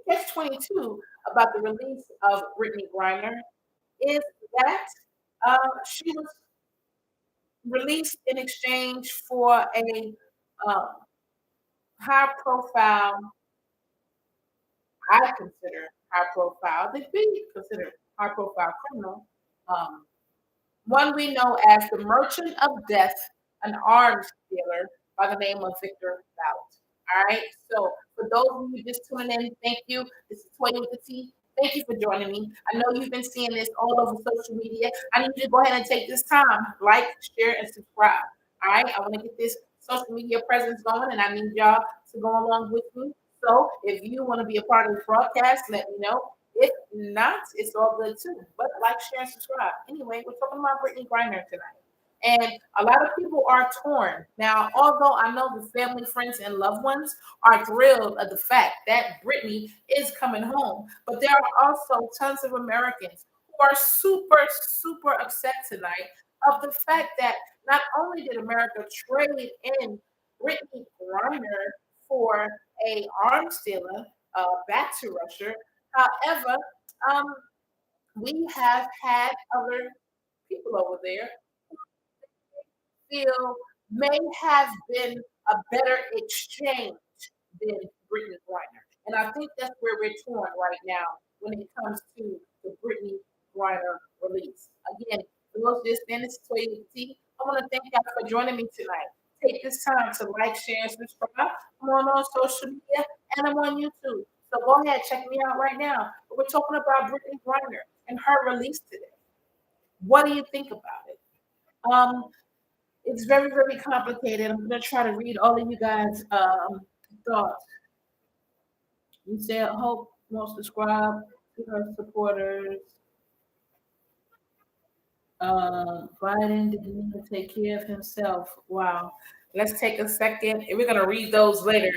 catch-22 about the release of Brittany Griner is that she was released in exchange for a um, high-profile, I consider high-profile, they be considered high-profile criminal, um, one we know as the Merchant of Death, an arms dealer by the name of Victor Bout. All right. So for those of you just tuning in, thank you. This is Toy with the T. Thank you for joining me. I know you've been seeing this all over social media. I need you to go ahead and take this time, like, share, and subscribe. All right. I want to get this social media presence going, and I need y'all to go along with me. So if you want to be a part of this broadcast, let me know. If not, it's all good too. But like, share, and subscribe. Anyway, we're talking about Brittany Griner tonight. And a lot of people are torn. Now, although I know the family, friends, and loved ones are thrilled at the fact that Brittany is coming home, but there are also tons of Americans who are super, super upset tonight of the fact that not only did America trade in Brittany Griner for a arms dealer back to Russia, however, um, we have had other people over there feel may have been a better exchange than Brittany Griner. And I think that's where we're torn right now when it comes to the Brittany Griner release. Again, for those just in this Toy T, I want to thank y'all for joining me tonight. Take this time to like, share, and subscribe. I'm on social media and I'm on YouTube. So go ahead, check me out right now. But we're talking about Brittany Griner and her release today. What do you think about it? Um, it's very, very complicated. I'm gonna try to read all of you guys' thoughts. You said Hope won't subscribe to her supporters. Biden didn't even take care of himself. Wow. Let's take a second, and we're gonna read those later.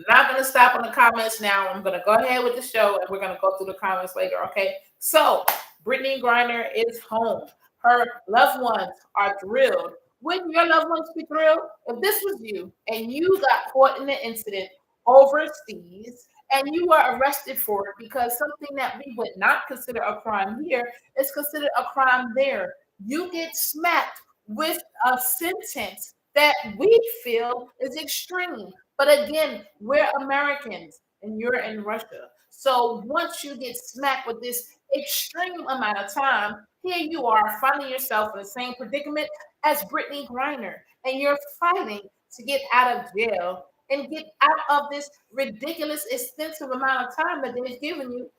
Not gonna stop on the comments now. I'm gonna go ahead with the show, and we're gonna go through the comments later. Okay. So Brittany Griner is home. Her loved ones are thrilled. Wouldn't your loved ones be thrilled if this was you and you got caught in an incident overseas and you were arrested for it because something that we would not consider a crime here is considered a crime there? You get smacked with a sentence that we feel is extreme. But again, we're Americans and you're in Russia. So once you get smacked with this extreme amount of time, here you are finding yourself in the same predicament as Brittany Griner, and you're fighting to get out of jail and get out of this ridiculous, extensive amount of time that they've given you.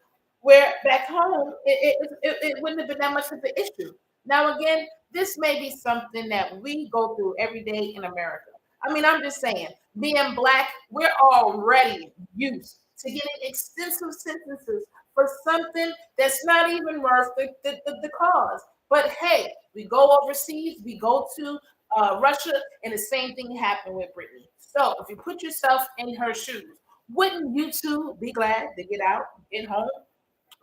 Where back home, it wouldn't have been that much of an issue. Now, again, this may be something that we go through every day in America. I mean, I'm just saying, being black, we're already used to getting extensive sentences for something that's not even worth the cause. But hey, we go overseas, we go to Russia, and the same thing happened with Brittany. So if you put yourself in her shoes, wouldn't you too be glad to get out, get home,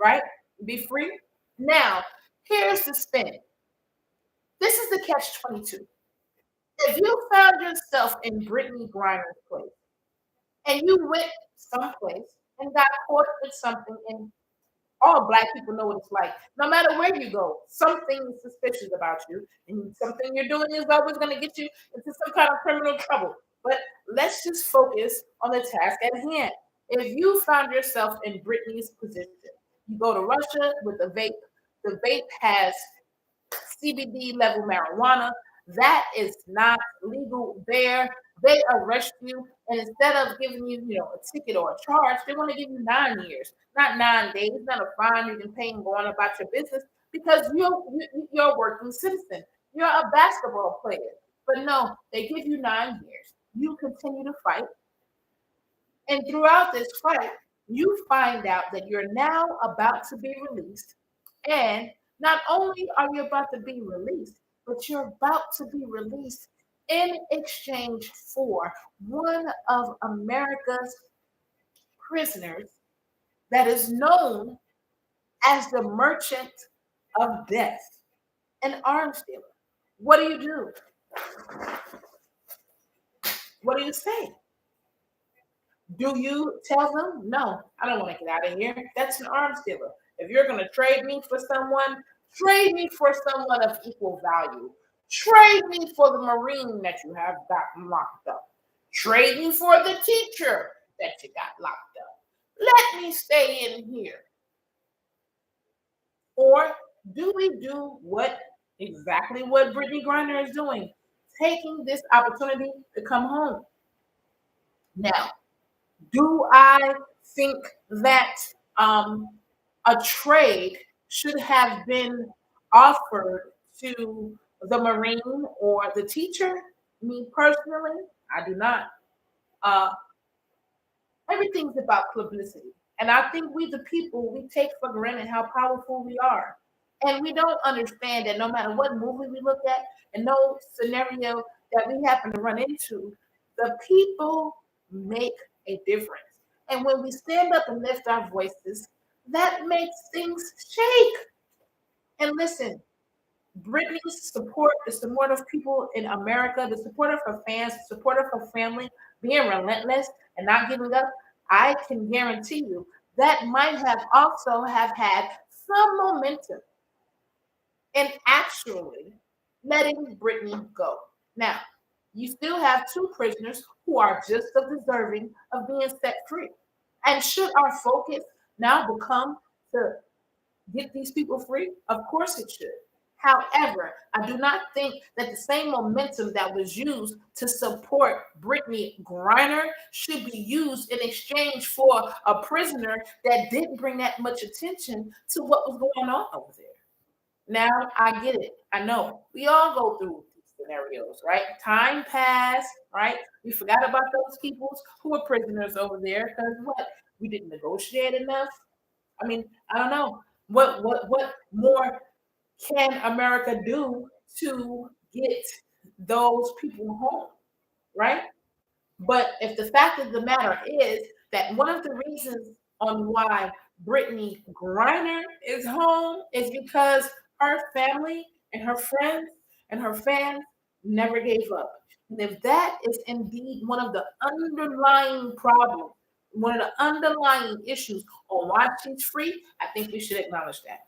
right? Be free? Now, here's the spin. This is the catch-22. If you found yourself in Brittany Griner's place and you went someplace and got caught with something, and all black people know what it's like. No matter where you go, something is suspicious about you, and something you're doing is always going to get you into some kind of criminal trouble. But let's just focus on the task at hand. If you found yourself in Brittany's position, you go to Russia with a vape. The vape has CBD level marijuana. That is not legal there. They arrest you, and instead of giving you, a ticket or a charge, they want to give you 9 years, not 9 days, not a fine you can pay and go on about your business because you're a working citizen. You're a basketball player, but no, they give you 9 years. You continue to fight, and throughout this fight, you find out that you're now about to be released. And not only are you about to be released, but you're about to be released in exchange for one of America's prisoners that is known as the Merchant of Death, an arms dealer. What do you do? What do you say? Do you tell them, no, I don't want to get out of here? That's an arms dealer. If you're going to trade me for someone, trade me for someone of equal value. Trade me for the Marine that you have gotten locked up. Trade me for the teacher that you got locked up. Let me stay in here. Or do we do exactly what Brittany Griner is doing? Taking this opportunity to come home. Now, do I think that a trade should have been offered to the Marine or the teacher? Me personally, I do not. Uh, Everything's about publicity. And I think we, the people, we take for granted how powerful we are. And we don't understand that no matter what movie we look at and no scenario that we happen to run into, the people make a difference. And when we stand up and lift our voices, that makes things shake. And listen, Brittany's support, the support of people in America, the support of her fans, the support of her family, being relentless and not giving up, I can guarantee you that might have also have had some momentum in actually letting Brittany go. Now, you still have two prisoners who are just as deserving of being set free. And should our focus now become to get these people free? Of course it should. However, I do not think that the same momentum that was used to support Brittany Griner should be used in exchange for a prisoner that didn't bring that much attention to what was going on over there. Now I get it. I know we all go through these scenarios, right? Time passed, right? We forgot about those people who were prisoners over there because what? We didn't negotiate enough. I mean, I don't know. What more can America do to get those people home, right? But if the fact of the matter is that one of the reasons on why Brittany Griner is home is because her family and her friends and her fans never gave up. And if that is indeed one of the underlying problems, one of the underlying issues on why she's free, I think we should acknowledge that.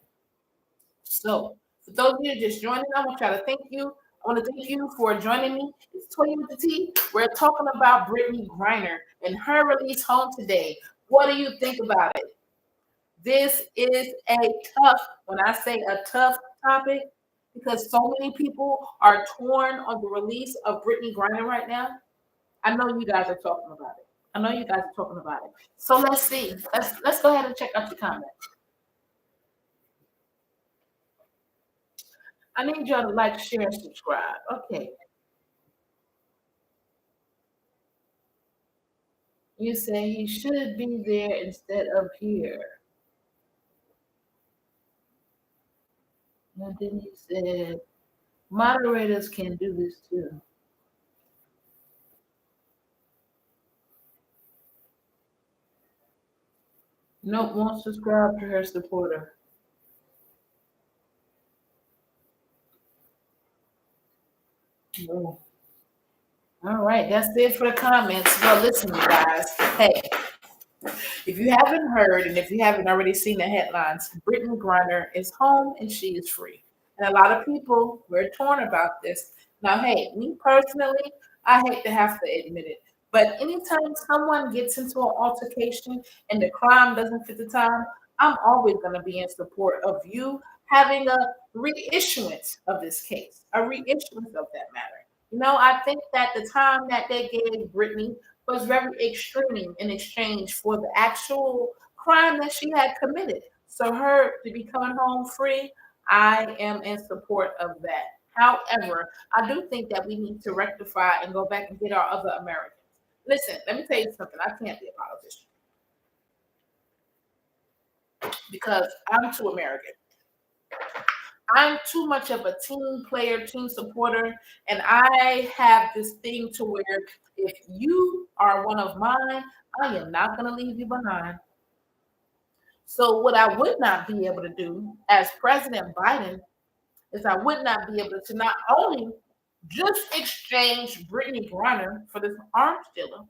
So, for those of you just joining, I want y'all to thank you. I want to thank you for joining me. It's Toya with the T. We're talking about Brittany Griner and her release home today. What do you think about it? This is a tough, when I say a tough topic, because so many people are torn on the release of Brittany Griner right now. I know you guys are talking about it. I know you guys are talking about it. So let's see. Let's go ahead and check out the comments. I need y'all to like, share, and subscribe. Okay. You say he should be there instead of here. And then you said moderators can do this too. Nope, won't subscribe to her supporter. Oh. All right, that's it for the comments. Well, listen, you guys. Hey, if you haven't heard and if you haven't already seen the headlines, Brittany Griner is home and she is free. And a lot of people were torn about this. Now, hey, me personally, I hate to have to admit it, but anytime someone gets into an altercation and the crime doesn't fit the time, I'm always going to be in support of you having a reissuance of this case, a reissuance of that matter. You know, I think that the time that they gave Brittany was very extreme in exchange for the actual crime that she had committed. So her to be coming home free, I am in support of that. However, I do think that we need to rectify and go back and get our other Americans. Listen, let me tell you something. I can't be a politician because I'm too American. I'm too much of a team player, team supporter, and I have this thing to where if you are one of mine, I am not going to leave you behind. So what I would not be able to do as President Biden is I would not be able to not only just exchange Brittany Griner for this arms dealer,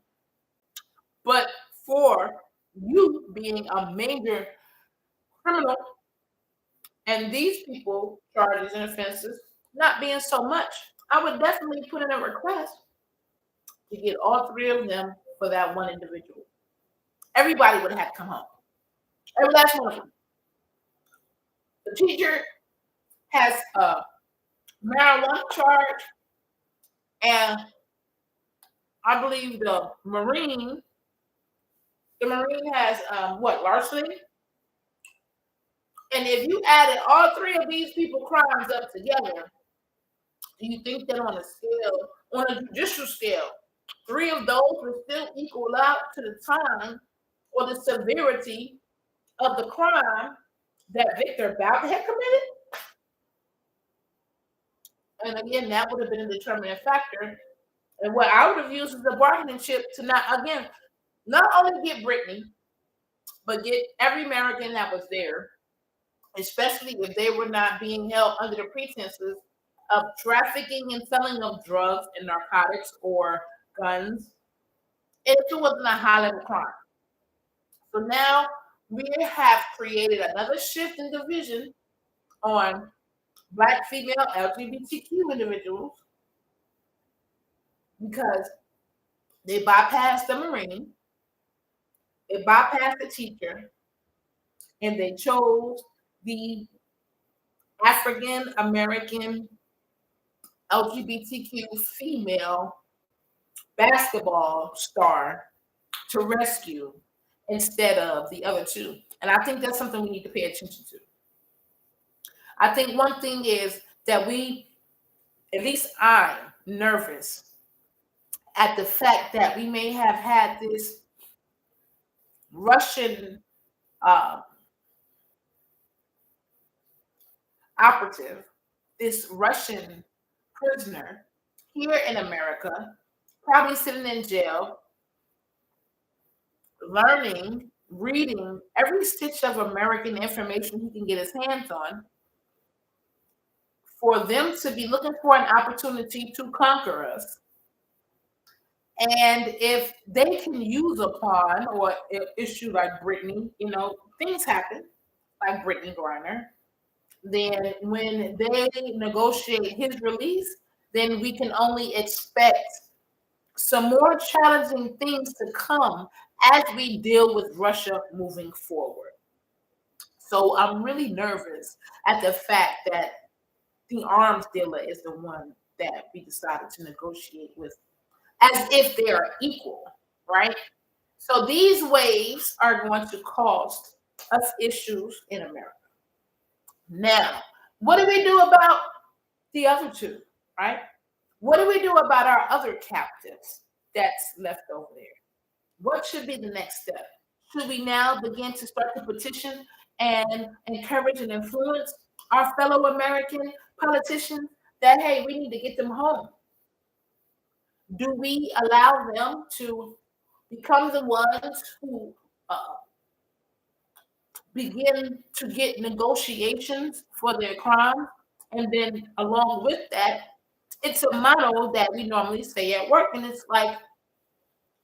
but for you being a major criminal and these people charges and offenses not being so much. I would definitely put in a request to get all three of them for that one individual. Everybody would have to come home. Every last one of them. The teacher has a marijuana charge, and I believe the Marine has larceny. And if you added all three of these people crimes up together, do you think that on a judicial scale, three of those will still equal out to the time or the severity of the crime that Victor Bout had committed? And again, that would have been a determining factor. And what I would have used as a bargaining chip to not only get Brittany, but get every American that was there, especially if they were not being held under the pretenses of trafficking and selling of drugs and narcotics or guns, if it wasn't a high level crime. So now we have created another shift in division on Black female LGBTQ individuals because they bypassed the Marine, they bypassed the teacher, and they chose the African American LGBTQ female basketball star to rescue instead of the other two. And I think that's something we need to pay attention to. I think one thing is that at least I'm nervous at the fact that we may have had this Russian operative, this Russian prisoner here in America, probably sitting in jail, learning, reading every stitch of American information he can get his hands on, for them to be looking for an opportunity to conquer us. And if they can use a pawn or an issue like Brittany, things happen like Brittany Griner, then when they negotiate his release, then we can only expect some more challenging things to come as we deal with Russia moving forward. So I'm really nervous at the fact that the arms dealer is the one that we decided to negotiate with, as if they are equal, right? So these waves are going to cost us issues in America. Now, what do we do about the other two, right? What do we do about our other captives that's left over there? What should be the next step? Should we now begin to start to petition and encourage and influence our fellow American politicians that, hey, we need to get them home? Do we allow them to become the ones who begin to get negotiations for their crime? And then along with that, it's a motto that we normally say at work. And it's like,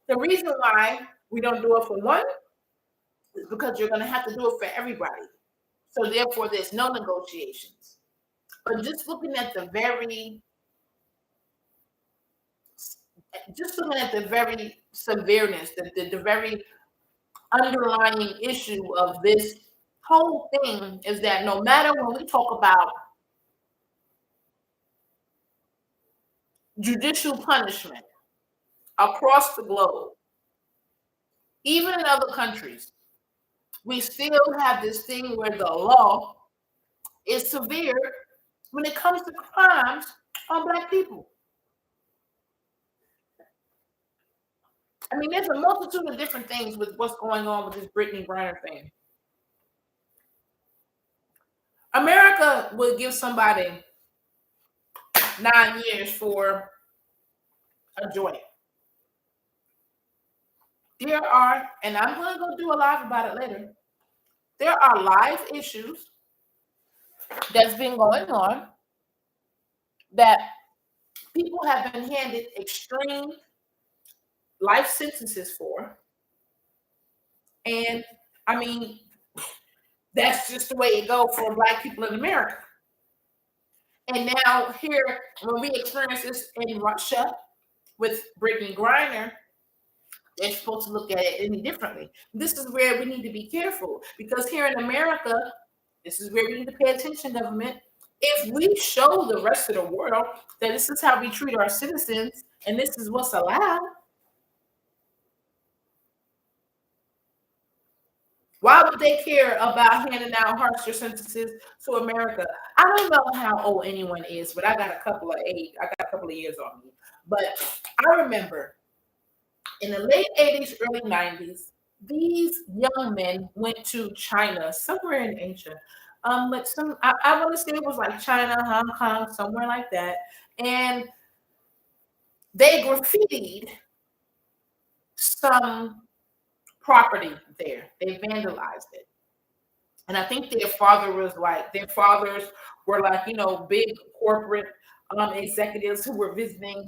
the reason why we don't do it for one is because you're going to have to do it for everybody. So therefore, there's no negotiations. But just looking at the very severeness, the very underlying issue of this whole thing is that no matter when we talk about judicial punishment across the globe, even in other countries, we still have this thing where the law is severe when it comes to crimes on Black people. I mean, there's a multitude of different things with what's going on with this Brittany Griner thing. America will give somebody 9 years for a joint. There are, and I'm going to go do a live about it later, there are live issues that's been going on that people have been handed extreme life sentences for, And I mean, that's just the way it goes for Black people in America. And now here, when we experience this in Russia with Brittany Griner, they're supposed to look at it any differently. This is where we need to be careful because here in America, this is where we need to pay attention, government. If we show the rest of the world that this is how we treat our citizens and this is what's allowed, why would they care about handing out harsher sentences to America? I don't know how old anyone is, but I got a couple of years on me. But I remember in the late 80s, early 90s, these young men went to China, somewhere in Asia. But I want to say it was like China, Hong Kong, somewhere like that. And they graffitied some property there. They vandalized it. And I think their fathers were like, big corporate executives who were visiting,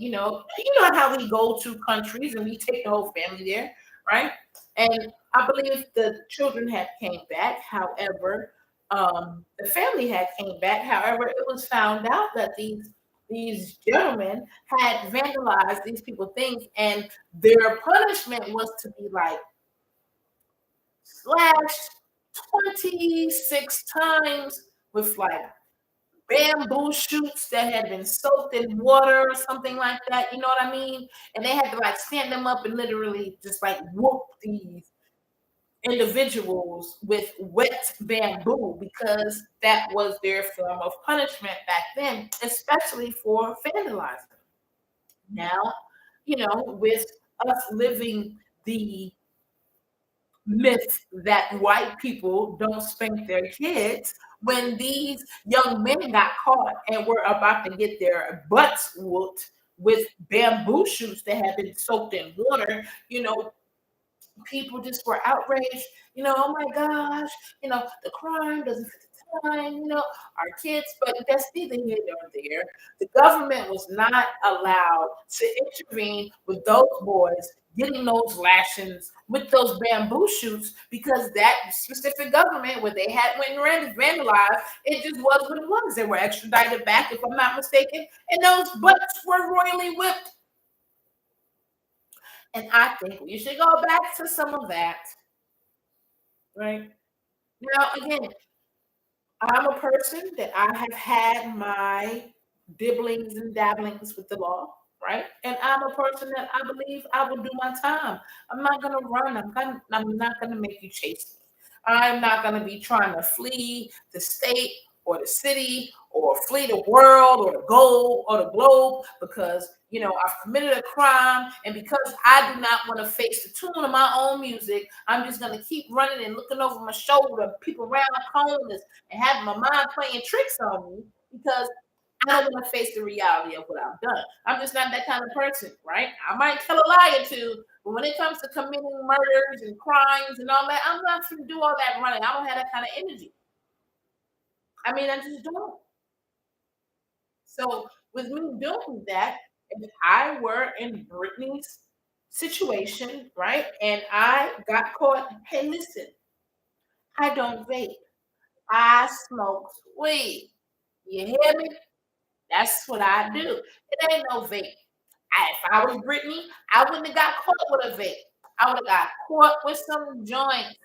how we go to countries and we take the whole family there, right? And I believe the children had came back. However, the family had came back. However, it was found out that these gentlemen had vandalized these people things, and their punishment was to be like slashed 26 times with like bamboo shoots that had been soaked in water or something like that. You know what I mean? And they had to like stand them up and literally just like whoop these individuals with wet bamboo because that was their form of punishment back then, especially for vandalizing. Now, with us living the myth that white people don't spank their kids, when these young men got caught and were about to get their butts whooped with bamboo shoots that had been soaked in water, people just were outraged. Oh my gosh, the crime doesn't fit the time, our kids, but that's neither here nor there. The government was not allowed to intervene with those boys getting those lashings with those bamboo shoots because that specific government, where they had went and vandalized, it just was what it was. They were extradited back, if I'm not mistaken, and those butts were royally whipped. And I think we should go back to some of that, right? Now, again, I'm a person that I have had my dibblings and dabblings with the law, right? And I'm a person that I believe I will do my time. I'm not gonna run. I'm not gonna make you chase me. I'm not gonna be trying to flee the state or the city or flee the world or the globe because I've committed a crime, and because I do not want to face the tune of my own music, I'm just gonna keep running and looking over my shoulder, people around corners, and having my mind playing tricks on me because I don't want to face the reality of what I've done. I'm just not that kind of person, right? I might tell a lie or two, but when it comes to committing murders and crimes and all that, I'm not going to do all that running. I don't have that kind of energy. I mean, I just don't. So with me doing that, if I were in Brittany's situation, right, and I got caught, hey, listen, I don't vape. I smoke weed. You hear me? That's what I do. It ain't no vape. If I was Brittany, I wouldn't have got caught with a vape. I would have got caught with some joints,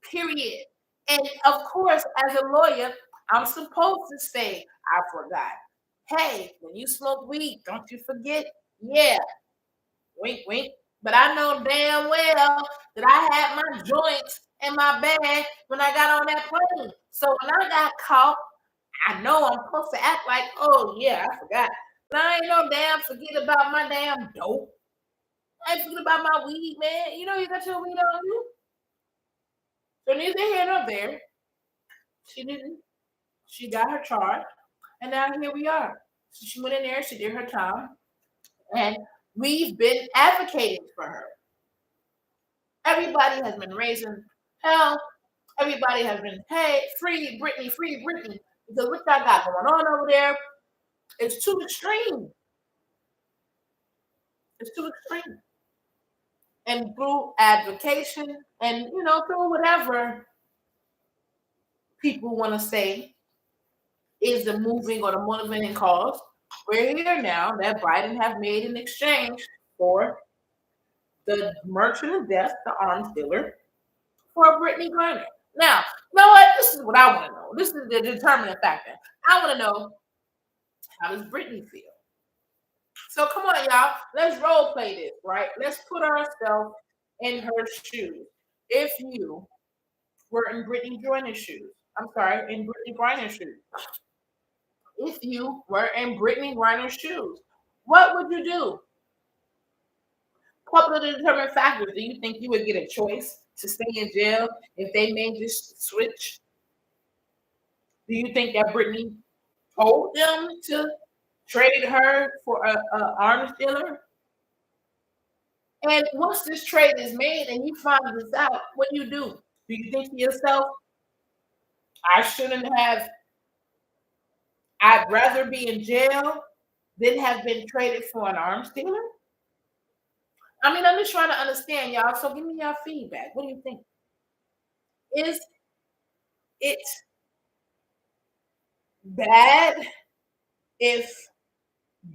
period. And of course, as a lawyer, I'm supposed to say, I forgot. Hey, when you smoke weed, don't you forget? Yeah, wink, wink. But I know damn well that I had my joints in my bag when I got on that plane. So when I got caught, I know I'm supposed to act like, oh yeah, I forgot. But I ain't no damn forget about my damn dope. I ain't forget about my weed, man. You got your weed on you. So neither here nor there. She didn't. She got her charge, and now here we are. So she went in there. She did her time, and we've been advocating for her. Everybody has been raising hell. Everybody has been, hey, free Brittany, because what y'all got going on over there is too extreme. It's too extreme. and through advocation and through whatever people want to say is the moving or the motivating cause. We're here now that Biden have made an exchange for the merchant of death, the arms dealer, for Brittany Griner. Now, you know what? This is what I want to know. This is the determining factor. I want to know, how does Brittany feel? So come on, y'all. Let's role play this, right? Let's put ourselves in her shoes. If you were in Brittany Griner's shoes, I'm sorry, in Brittany Griner's shoes. If you were in Brittany Griner's shoes, what would you do? Couple of the determining factors. Do you think you would get a choice to stay in jail if they made this switch? Do you think that Brittany told them to trade her for a arms dealer? And once this trade is made and you find this out, what do? Do you think to yourself, I shouldn't have, I'd rather be in jail than have been traded for an arms dealer? I mean, I'm just trying to understand, y'all. So give me your feedback. What do you think? Is it bad if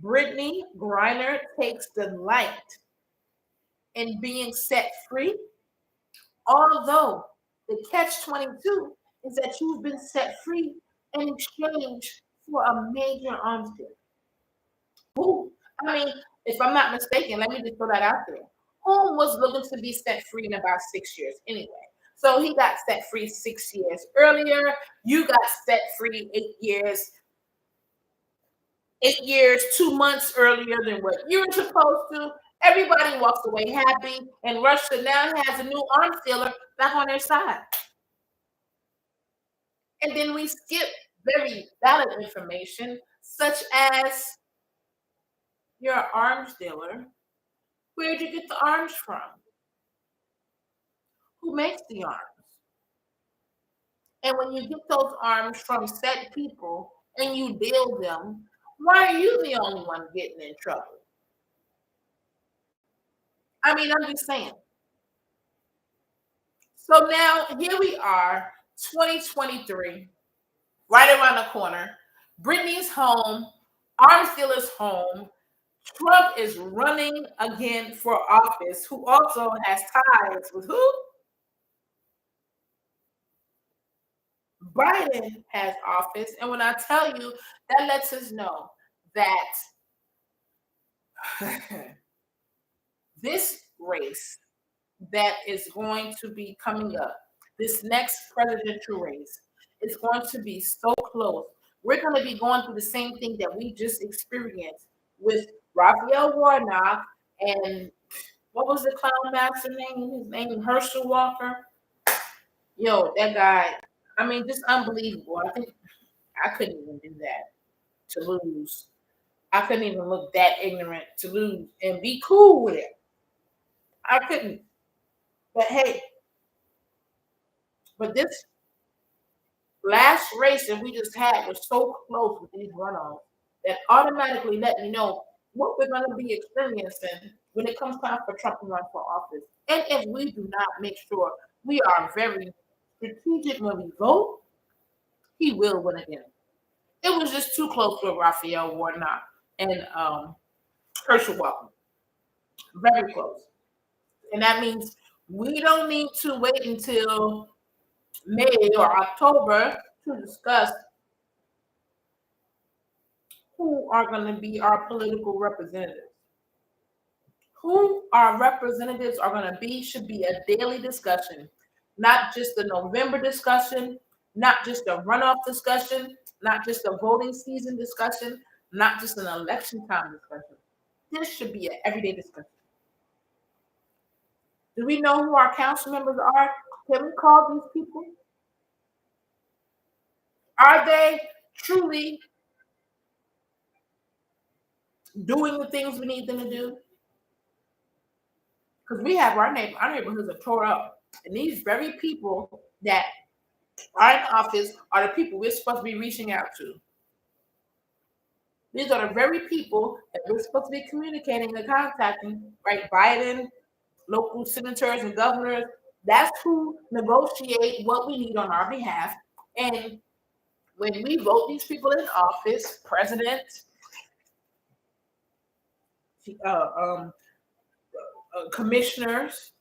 Brittany Griner takes delight in being set free? Although the catch-22 is that you've been set free in exchange for a major arms deal. Who? I mean, if I'm not mistaken, let me just throw that out there. Who was looking to be set free in about 6 years anyway? So he got set free 6 years earlier. You got set free 8 years, 2 months earlier than what you were supposed to. Everybody walks away happy, and Russia now has a new arms dealer back on their side. And then we skip very valid information, such as your arms dealer. Where'd you get the arms from? Who makes the arms? And when you get those arms from set people and you deal them, why are you the only one getting in trouble? I mean, I'm just saying. So now here we are, 2023, right around the corner. Brittany's home, arms dealer's home. Trump is running again for office, who also has ties with who? Biden has office. And when I tell you, that lets us know that this race that is going to be coming up, this next presidential race, is going to be so close. We're going to be going through the same thing that we just experienced with Raphael Warnock and what was the clown master name? His name Herschel Walker. Yo, that guy. I mean, just unbelievable. I think I couldn't even do that to lose. I couldn't even look that ignorant to lose and be cool with it. I couldn't. But hey, but this last race that we just had was so close with these runoffs that automatically let me know what we're going to be experiencing when it comes time for Trump to run for office. And if we do not make sure we are very strategic when we vote, he will win again. It was just too close with Raphael Warnock and Herschel Walker. Very close. And that means we don't need to wait until May or October to discuss who are going to be our political representatives. Who our representatives are going to be should be a daily discussion, not just a November discussion, not just a runoff discussion, not just a voting season discussion, not just an election time discussion. This should be an everyday discussion. Do we know who our council members are? Can we call these people? Are they truly doing the things we need them to do? Because we have our neighborhoods are tore up. And these very people that are in office are the people we're supposed to be reaching out to. These are the very people that we're supposed to be communicating and contacting, right? Biden, local senators and governors. That's who negotiate what we need on our behalf. And when we vote these people in office, president, uh, um, commissioners,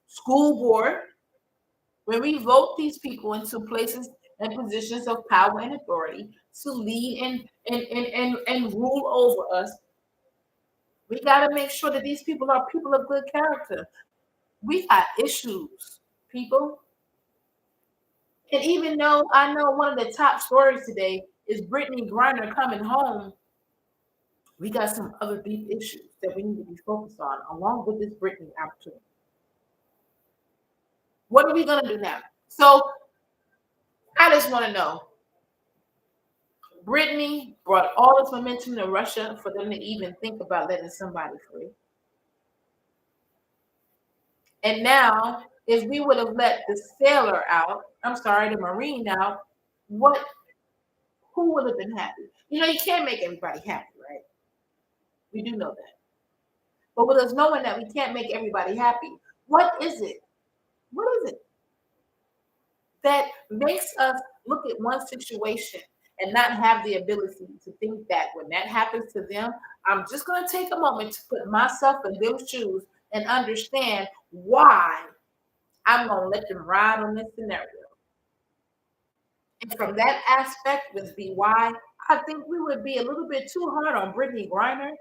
school board, when we vote these people into places and positions of power and authority to lead and rule over us, we got to make sure that these people are people of good character. We got issues, people. And even though I know one of the top stories today is Brittany Griner coming home, we got some other deep issues that we need to be focused on along with this Brittany opportunity. What are we going to do now? So I just want to know. Brittany brought all this momentum to Russia for them to even think about letting somebody free. And now, if we would have let the sailor out, the Marine out, who would have been happy? You know, you can't make everybody happy, right? We do know that. But with us knowing that we can't make everybody happy, what is it? What is it that makes us look at one situation and not have the ability to think that when that happens to them, I'm just going to take a moment to put myself in their shoes and understand why I'm going to let them ride on this scenario. And from that aspect would be why I think we would be a little bit too hard on Brittany Griner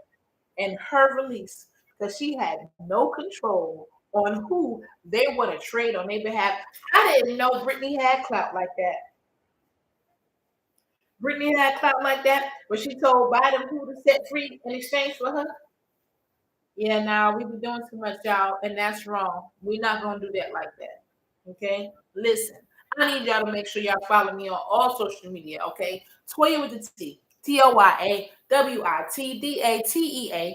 and her release because she had no control on who they want to trade on their behalf. I didn't know Brittany had clout like that. Brittany had clout like that when she told Biden who to set free in exchange for her. Yeah, now we be doing too much, y'all, and that's wrong. We're not gonna do that like that. Okay? Listen, I need y'all to make sure y'all follow me on all social media, okay? Toya with the T. ToyaWittDatea.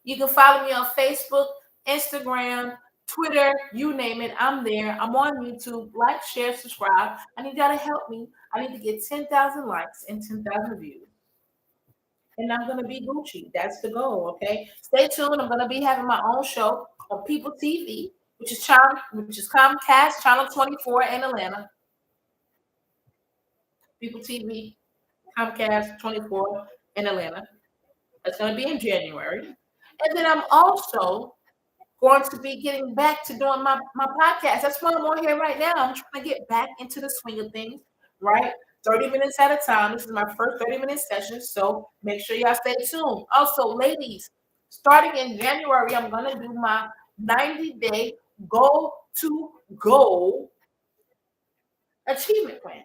You can follow me on Facebook, Instagram, Twitter, you name it. I'm there. I'm on YouTube. Like, share, subscribe. I need y'all to help me. I need to get 10,000 likes and 10,000 views. And I'm going to be Gucci. That's the goal, okay? Stay tuned. I'm going to be having my own show on People TV, which is Comcast Channel 24 in Atlanta. People TV, Comcast 24 in Atlanta. That's going to be in January. And then I'm also going to be getting back to doing my podcast. That's why I'm on here right now. I'm trying to get back into the swing of things, right? 30 minutes at a time. This is my first 30-minute session, so make sure y'all stay tuned. Also, ladies, starting in January, I'm going to do my 90-day goal achievement plan.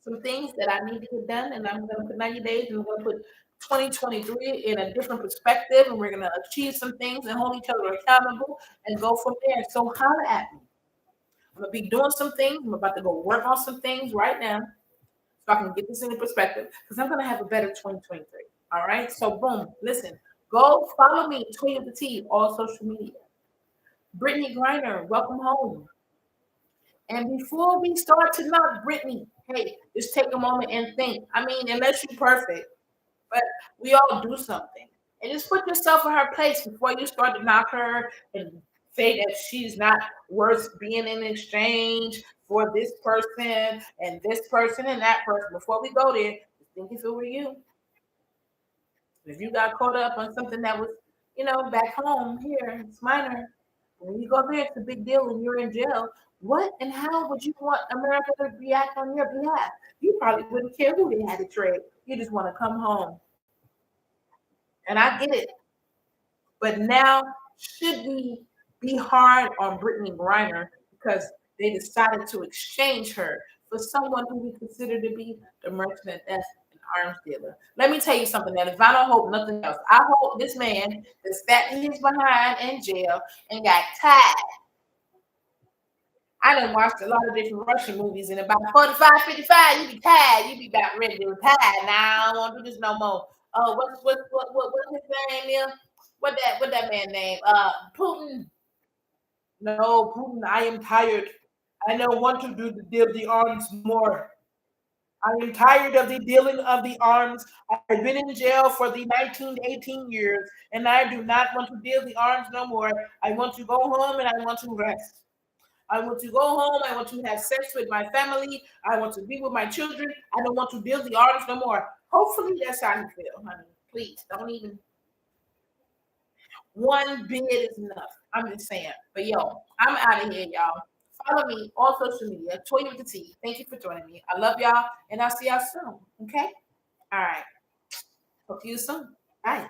Some things that I need to get done, and I'm going to put 90 days, and I'm going to put 2023 in a different perspective, and we're going to achieve some things and hold each other accountable and go from there. So holler at me. I'm going to be doing some things. I'm about to go work on some things right now so I can get this into perspective because I'm going to have a better 2023. All right? So boom, listen, go follow me, Toya the T, all social media. Brittany Griner, welcome home. And before we start to knock Brittany, hey, just take a moment and think. I mean, unless you're perfect, but we all do something. And just put yourself in her place before you start to knock her and say that she's not worth being in exchange for this person and that person. Before we go there, just think if it were you. If you got caught up on something that was, back home here, it's minor. When you go there, it's a big deal and you're in jail. What and how would you want America to react on your behalf? You probably wouldn't care who they had to trade. You just want to come home. And I get it. But now, should we be hard on Brittany Griner because they decided to exchange her for someone who we consider to be the merchant that's an arms dealer? Let me tell you something, that if I don't hope nothing else, I hope this man that sat in his behind in jail and got tied. I done watched a lot of different Russian movies, and about 45, 55, you be tired. You be about ready to retire. Now I don't want to do this no more. Oh, what his name is? What that man name? Putin. No, Putin. I am tired. I don't want to do the arms more. I am tired of the dealing of the arms. I've been in jail for the 19 to 18 years, and I do not want to deal the arms no more. I want to go home and I want to rest. I want to go home. I want to have sex with my family. I want to be with my children. I don't want to deal the arms no more. Hopefully, that's how you feel, honey. Please don't even. One bid is enough. I'm just saying. But yo, I'm out of here, y'all. Follow me on social media, Toy with the T. Thank you for joining me. I love y'all, and I'll see y'all soon. Okay? All right. Talk to you soon. Bye.